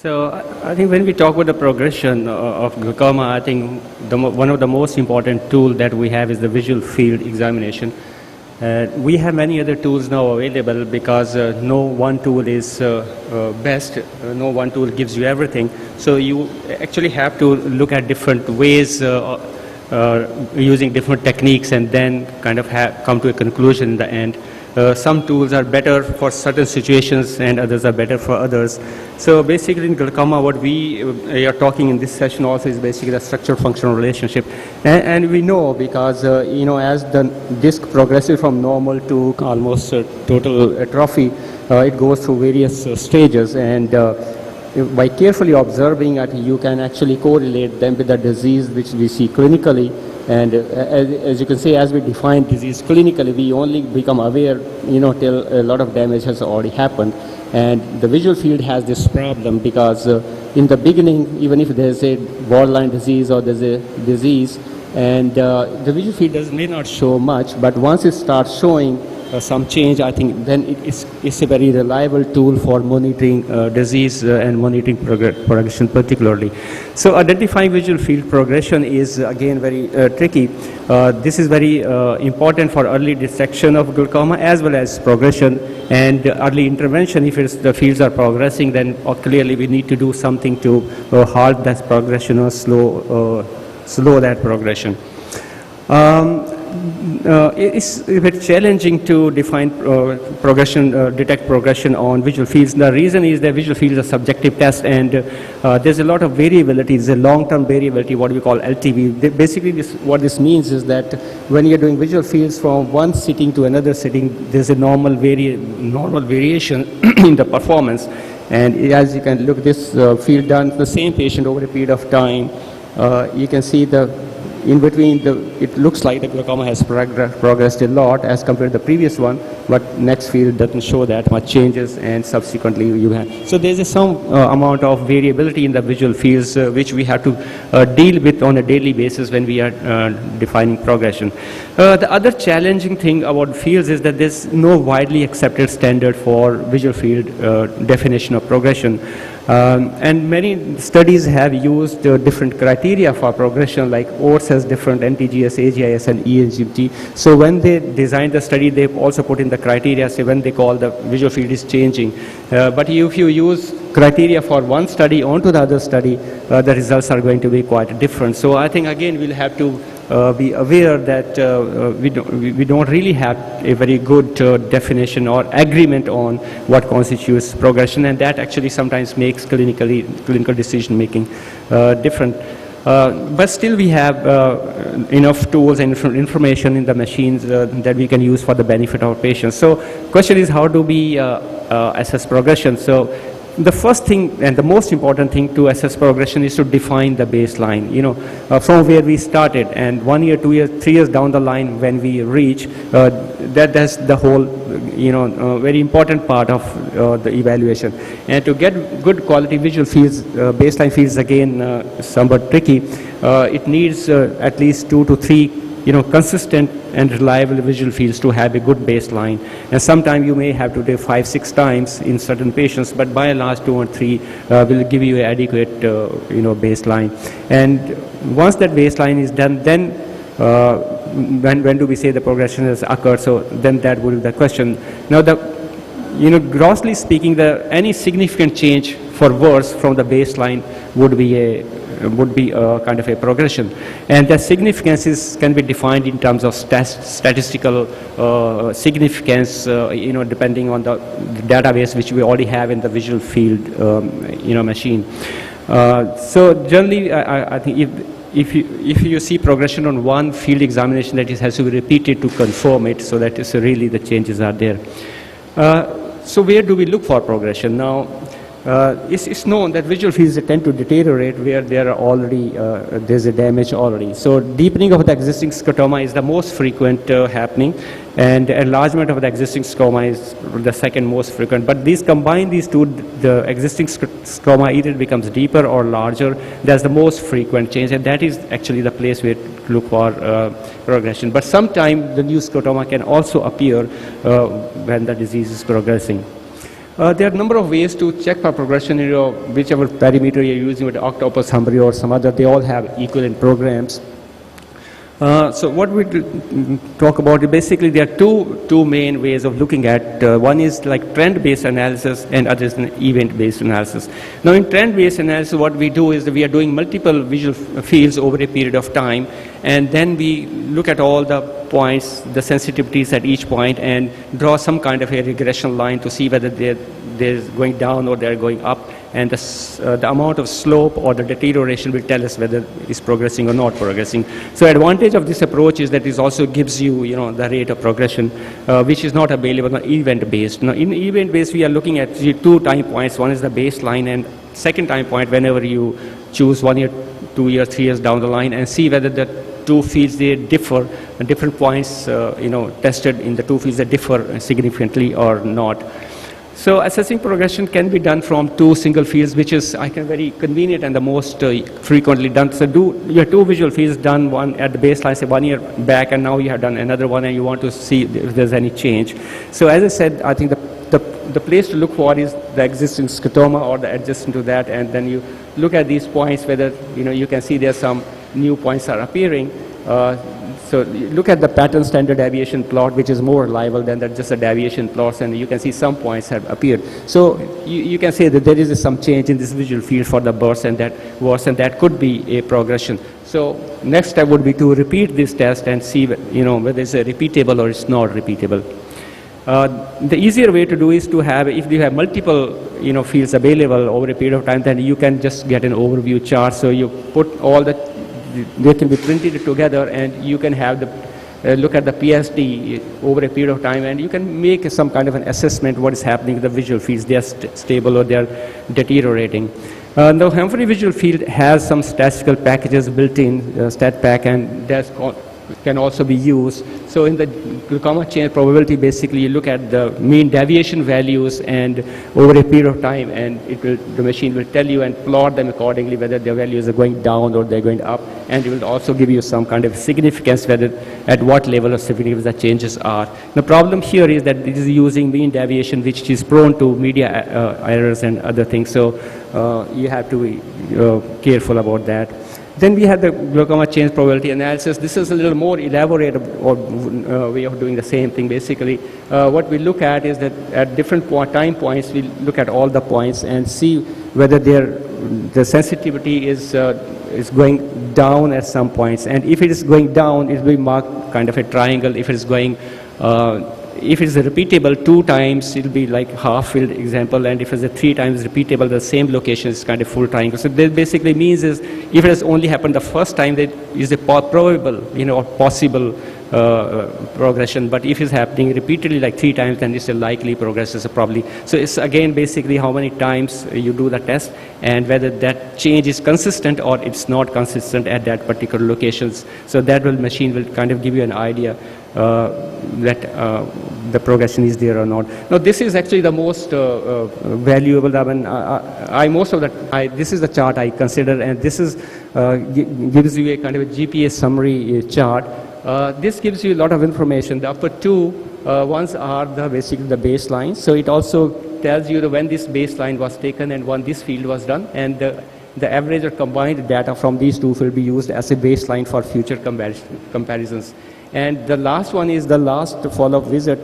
So I think when we talk about the progression of glaucoma, I think one of the most important tools that we have is the visual field examination. We have many other tools now available because no one tool is best, no one tool gives you everything. So you actually have to look at different ways using different techniques and then kind of come to a conclusion in the end. Some tools are better for certain situations and others are better for others. So basically in glaucoma, what we are talking in this session also is basically the structure-functional relationship. And we know because, as the disc progresses from normal to almost total atrophy, it goes through various stages. And by carefully observing it, you can actually correlate them with the disease which we see clinically. And as you can see, as we define disease clinically, we only become aware, till a lot of damage has already happened. And the visual field has this problem because in the beginning, even if there's a borderline disease or there's a disease, and the visual field may not show much, but once it starts showing some change, I think then it's a very reliable tool for monitoring disease and monitoring progression particularly. So identifying visual field progression is again very tricky. This is very important for early detection of glaucoma as well as progression and early intervention. If the fields are progressing, then clearly we need to do something to halt that progression or slow that progression. It's a bit challenging to define detect progression on visual fields. The reason is that visual fields are subjective test, and there's a lot of variability. There's a long-term variability, what we call LTV. Basically, what this means is that when you're doing visual fields from one sitting to another sitting, there's a normal variation in the performance. And as you can look, this field done for the same patient over a period of time, you can see in between, it looks like the glaucoma has progressed a lot as compared to the previous one, but next field doesn't show that much changes, and subsequently you have. So there's some amount of variability in the visual fields which we have to deal with on a daily basis when we are defining progression. The other challenging thing about fields is that there's no widely accepted standard for visual field definition of progression. And many studies have used different criteria for progression, like ORS has different NTGS, AGIS, and ENGT. So when they designed the study, they also put in the criteria, say when they call the visual field is changing. But if you use criteria for one study onto the other study, the results are going to be quite different. So I think again we'll have to be aware that we don't really have a very good definition or agreement on what constitutes progression, and that actually sometimes makes clinical decision making different. But still we have enough tools and information in the machines that we can use for the benefit of our patients. So question is, how do we assess progression? So the first thing and the most important thing to assess progression is to define the baseline, from where we started, and 1 year, 2 years, 3 years down the line when we reach, that's the whole, very important part of the evaluation. And to get good quality visual fields, baseline fields again somewhat tricky. It needs at least 2 to 3 consistent and reliable visual fields to have a good baseline. And sometimes you may have to do 5-6 times in certain patients, but by and large 2 or 3 will give you an adequate baseline. And once that baseline is done, then when do we say the progression has occurred? So then that would be the question. Now grossly speaking, any significant change for worse from the baseline would be a kind of a progression, and the significances can be defined in terms of statistical significance, depending on the database which we already have in the visual field, machine. So generally, I think if you see progression on one field examination, that has to be repeated to confirm it, so that is really the changes are there. So where do we look for progression now? It's known that visual fields tend to deteriorate where there are already there's a damage already. So deepening of the existing scotoma is the most frequent happening, and enlargement of the existing scotoma is the second most frequent. But these two, the existing scotoma either becomes deeper or larger. That's the most frequent change, and that is actually the place where to look for progression. But sometimes the new scotoma can also appear when the disease is progressing. There are a number of ways to check for progression in your whichever parameter you're using, with Octopus, Humbry, or some other. They all have equivalent programs. So what we talk about, basically there are two main ways of looking at. One is like trend-based analysis, and other is an event-based analysis. Now in trend-based analysis, what we do is that we are doing multiple visual fields over a period of time, and then we look at all the points, the sensitivities at each point, and draw some kind of a regression line to see whether they're going down or they're going up, and the amount of slope or the deterioration will tell us whether it's progressing or not progressing. So advantage of this approach is that it also gives you, the rate of progression, which is not available on event-based. Now in event-based, we are looking at two time points. One is the baseline, and second time point whenever you choose 1 year, 2 years, 3 years down the line, and see whether the two fields they differ, different points tested in the two fields that differ significantly or not. So assessing progression can be done from two single fields, which is very convenient and the most frequently done. So you have two visual fields done, one at the baseline, say 1 year back, and now you have done another one, and you want to see if there's any change. So as I said, I think the place to look for is the existing scotoma or the adjacent to that, and then you look at these points, whether you can see there's some new points are appearing. So you look at the pattern standard deviation plot, which is more reliable than just a deviation plots, and you can see some points have appeared. So you can say that there is some change in this visual field for the burst, and that could be a progression. So next step would be to repeat this test and see whether it's repeatable or it's not repeatable. The easier way to do is to have, if you have multiple fields available over a period of time, then you can just get an overview chart. So you put all they can be printed together, and you can have look at the PSD over a period of time, and you can make some kind of an assessment what is happening with the visual fields. They are stable or they are deteriorating. Now Humphrey visual field has some statistical packages built in, StatPack, and that can also be used. So in the glaucoma change probability, basically you look at the mean deviation values and over a period of time, and the machine will tell you and plot them accordingly whether their values are going down or they're going up, and it will also give you some kind of significance, whether at what level of significance the changes are. The problem here is that it is using mean deviation, which is prone to media errors and other things, so you have to be careful about that. Then we have the glaucoma change probability analysis. This is a little more elaborate way of doing the same thing. Basically, what we look at is that at different time points, we look at all the points and see whether the sensitivity is going down at some points. And if it is going down, it will be marked kind of a triangle. If it is going if it's repeatable 2 times, it'll be like half-filled example, and if it's 3 times repeatable, the same location is kind of full triangle. So that basically means is if it has only happened the first time, that is a probable, or possible progression. But if it's happening repeatedly like 3 times, then it's a likely progress, is probably. So it's again basically how many times you do the test and whether that change is consistent or it's not consistent at that particular locations. So that machine will kind of give you an idea that the progression is there or not. Now this is actually the most valuable. I mean, this is the chart I consider, and this is gives you a kind of a GPA summary chart. This gives you a lot of information. The upper two ones are basically the baseline. So it also tells you when this baseline was taken and when this field was done, and the average or combined data from these two will be used as a baseline for future comparisons. And the last one is the last follow-up visit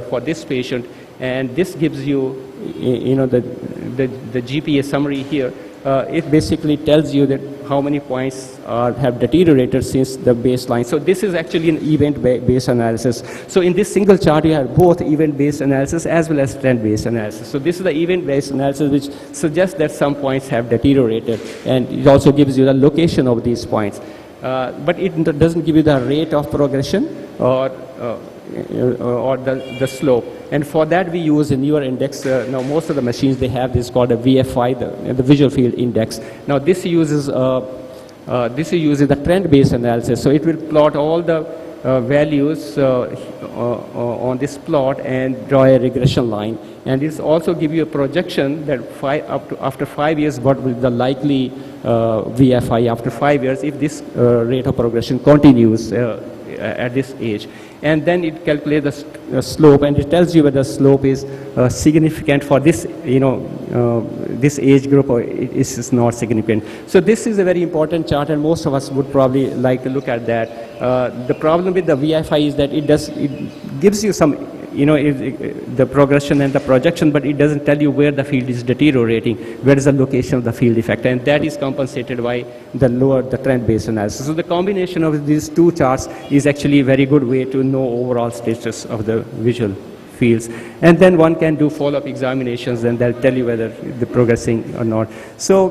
for this patient, and this gives you, the GPA summary here. It basically tells you that how many points have deteriorated since the baseline. So this is actually an event-based analysis. So in this single chart, you have both event-based analysis as well as trend-based analysis. So this is the event-based analysis, which suggests that some points have deteriorated, and it also gives you the location of these points. But it doesn't give you the rate of progression or the slope. And for that we use a newer index. Now most of the machines, they have this called a VFI, the visual field index. Now this uses the trend-based analysis. So it will plot all the values on this plot and draw a regression line. And it also give you a projection that after 5 years, what will the likely VFI after 5 years if this rate of progression continues. at this age. And then it calculates the slope, and it tells you whether the slope is significant for this, this age group, or it is not significant. So this is a very important chart, and most of us would probably like to look at that. The problem with the VFI is that it gives you some, the progression and the projection, but it doesn't tell you where the field is deteriorating, where is the location of the field effect, and that is compensated by the trend-based analysis. So the combination of these two charts is actually a very good way to know overall status of the visual fields. And then one can do follow-up examinations, and they'll tell you whether they're progressing or not. So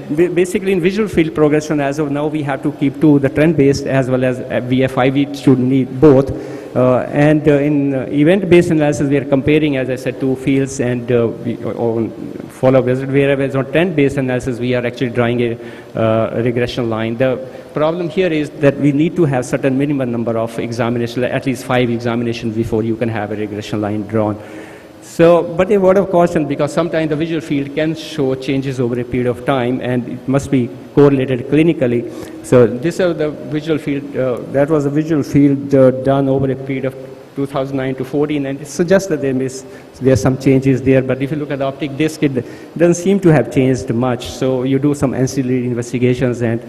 basically in visual field progression, as of now, we have to keep to the trend-based as well as VFI. We should need both. And in event-based analysis, we are comparing, as I said, two fields and on follow-up visit, whereas on trend-based analysis, we are actually drawing a regression line. The problem here is that we need to have certain minimum number of examinations, at least 5 examinations before you can have a regression line drawn. So, but a word of caution, because sometimes the visual field can show changes over a period of time, and it must be correlated clinically. So this is the visual field, that was a visual field done over a period of 2009 to 14, and it suggests that there are some changes there, but if you look at the optic disc, it doesn't seem to have changed much. So you do some ancillary investigations, and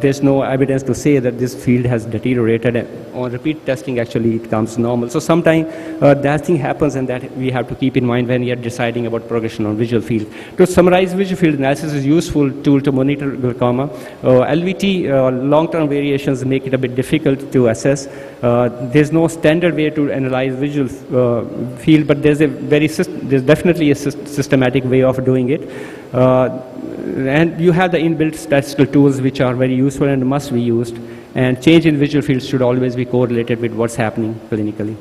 there's no evidence to say that this field has deteriorated. And on repeat testing, actually, it comes normal. So sometimes that thing happens, and that we have to keep in mind when we are deciding about progression on visual field. To summarize, visual field analysis is a useful tool to monitor glaucoma. LVT, long-term variations, make it a bit difficult to assess. There's no standard way to analyze visual field, but there's definitely a systematic way of doing it. And you have the inbuilt statistical tools which are very useful and must be used. And change in visual fields should always be correlated with what's happening clinically.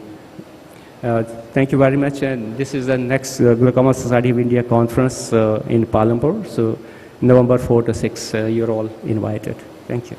Thank you very much. And this is the next Glaucoma Society of India conference in Palampur. So November 4 to 6, you're all invited. Thank you.